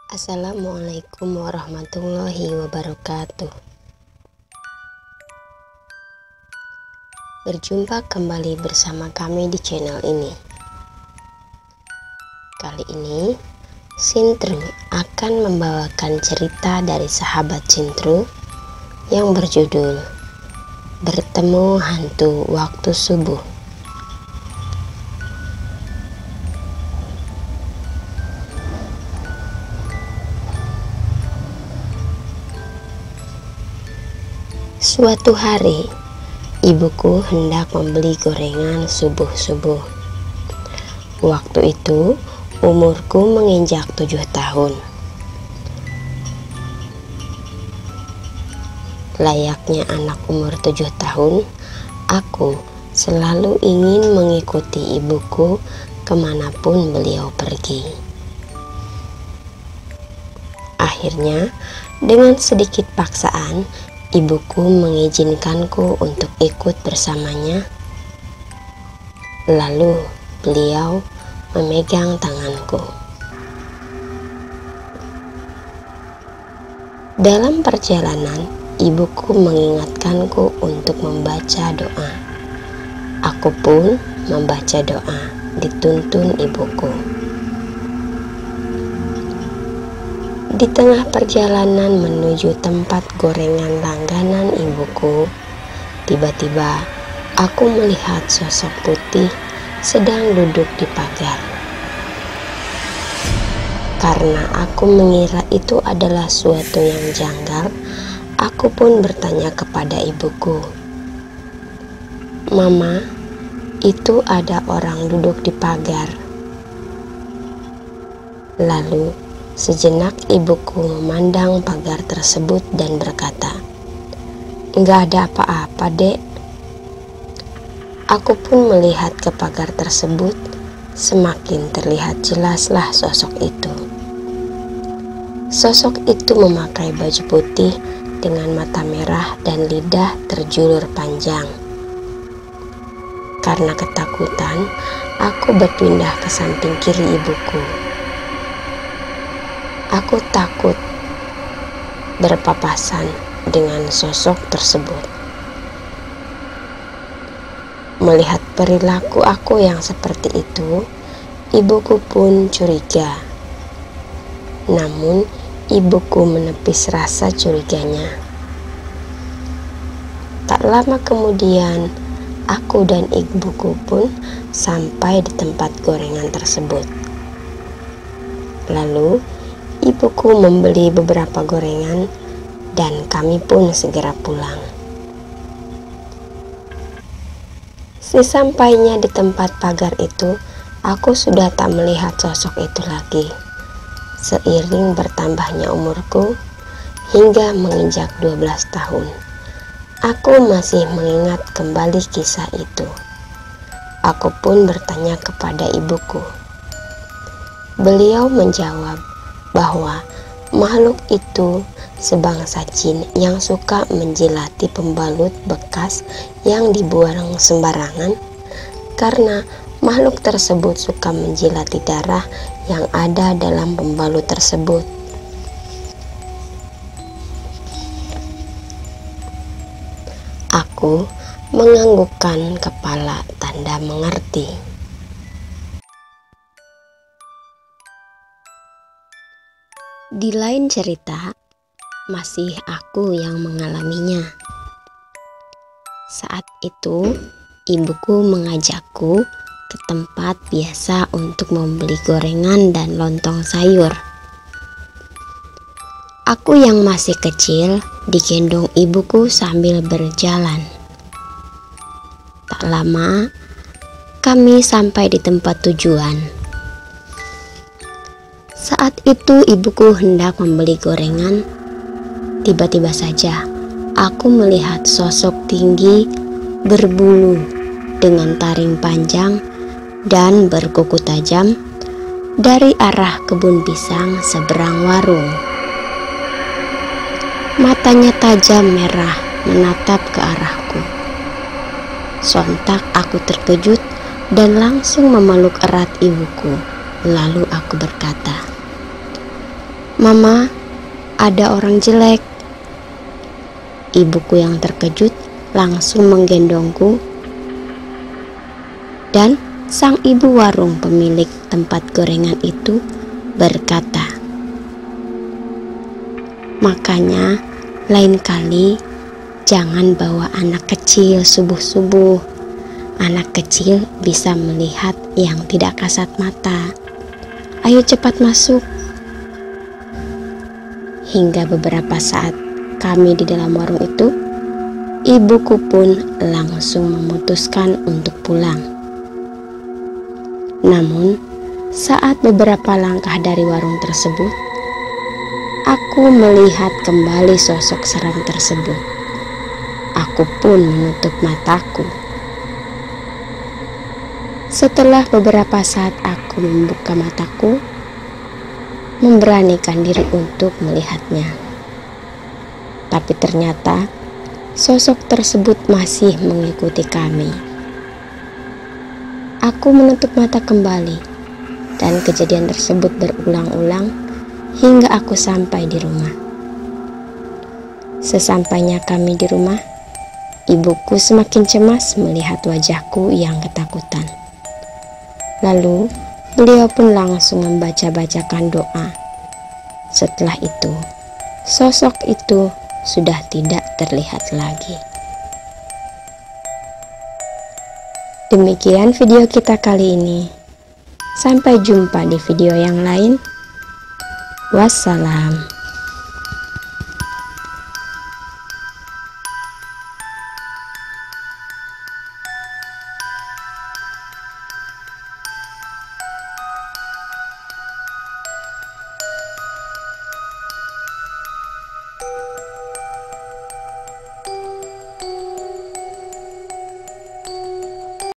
Assalamualaikum warahmatullahi wabarakatuh. Berjumpa kembali bersama kami di channel ini. Kali ini Sintru akan membawakan cerita dari sahabat Sintru yang berjudul Bertemu Hantu Waktu Subuh. Suatu hari, ibuku hendak membeli gorengan subuh-subuh. Waktu itu, umurku menginjak 7 tahun. Layaknya anak umur 7 tahun, aku selalu ingin mengikuti ibuku kemanapun beliau pergi. Akhirnya, dengan sedikit paksaan, ibuku mengizinkanku untuk ikut bersamanya. Lalu beliau memegang tanganku. Dalam perjalanan, ibuku mengingatkanku untuk membaca doa. Aku pun membaca doa, dituntun ibuku. Di tengah perjalanan menuju tempat gorengan langganan ibuku, tiba-tiba aku melihat sosok putih sedang duduk di pagar. Karena aku mengira itu adalah suatu yang janggal, aku pun bertanya kepada ibuku, "Mama, itu ada orang duduk di pagar." Lalu sejenak ibuku memandang pagar tersebut dan berkata, "Enggak ada apa-apa, Dek." Aku pun melihat ke pagar tersebut, semakin terlihat jelaslah sosok itu. Sosok itu memakai baju putih dengan mata merah dan lidah terjulur panjang. Karena ketakutan, aku berpindah ke samping kiri ibuku. Aku takut berpapasan dengan sosok tersebut. Melihat perilaku aku yang seperti itu, ibuku pun curiga. Namun, ibuku menepis rasa curiganya. Tak lama kemudian, aku dan ibuku pun sampai di tempat gorengan tersebut. Lalu, ibuku membeli beberapa gorengan dan kami pun segera pulang. Sesampainya di tempat pagar itu, aku sudah tak melihat sosok itu lagi. Seiring bertambahnya umurku hingga menginjak 12 tahun, aku masih mengingat kembali kisah itu. Aku pun bertanya kepada ibuku. Beliau menjawab bahwa makhluk itu sebangsa jin yang suka menjilati pembalut bekas yang dibuang sembarangan, karena makhluk tersebut suka menjilati darah yang ada dalam pembalut tersebut. Aku menganggukkan kepala tanda mengerti. Di lain cerita, masih aku yang mengalaminya. Saat itu, ibuku mengajakku ke tempat biasa untuk membeli gorengan dan lontong sayur. Aku yang masih kecil digendong ibuku sambil berjalan. Tak lama, kami sampai di tempat tujuan. Saat itu ibuku hendak membeli gorengan. Tiba-tiba saja aku melihat sosok tinggi berbulu dengan taring panjang dan berkuku tajam dari arah kebun pisang seberang warung. Matanya tajam merah menatap ke arahku. Sontak aku terkejut dan langsung memeluk erat ibuku. Lalu aku berkata, "Mama, ada orang jelek." Ibuku yang terkejut langsung menggendongku, dan sang ibu warung pemilik tempat gorengan itu berkata, "Makanya lain kali jangan bawa anak kecil subuh-subuh. Anak kecil bisa melihat yang tidak kasat mata. Ayo cepat masuk." Hingga beberapa saat kami di dalam warung itu, ibuku pun langsung memutuskan untuk pulang. Namun, saat beberapa langkah dari warung tersebut, aku melihat kembali sosok seram tersebut. Aku pun menutup mataku. Setelah beberapa saat aku membuka mataku, memberanikan diri untuk melihatnya. Tapi ternyata sosok tersebut masih mengikuti kami. Aku menutup mata kembali, dan kejadian tersebut berulang-ulang hingga aku sampai di rumah. Sesampainya kami di rumah, ibuku semakin cemas melihat wajahku yang ketakutan. Lalu beliau pun langsung membaca-bacakan doa. Setelah itu, sosok itu sudah tidak terlihat lagi. Demikian video kita kali ini. Sampai jumpa di video yang lain. Wassalam.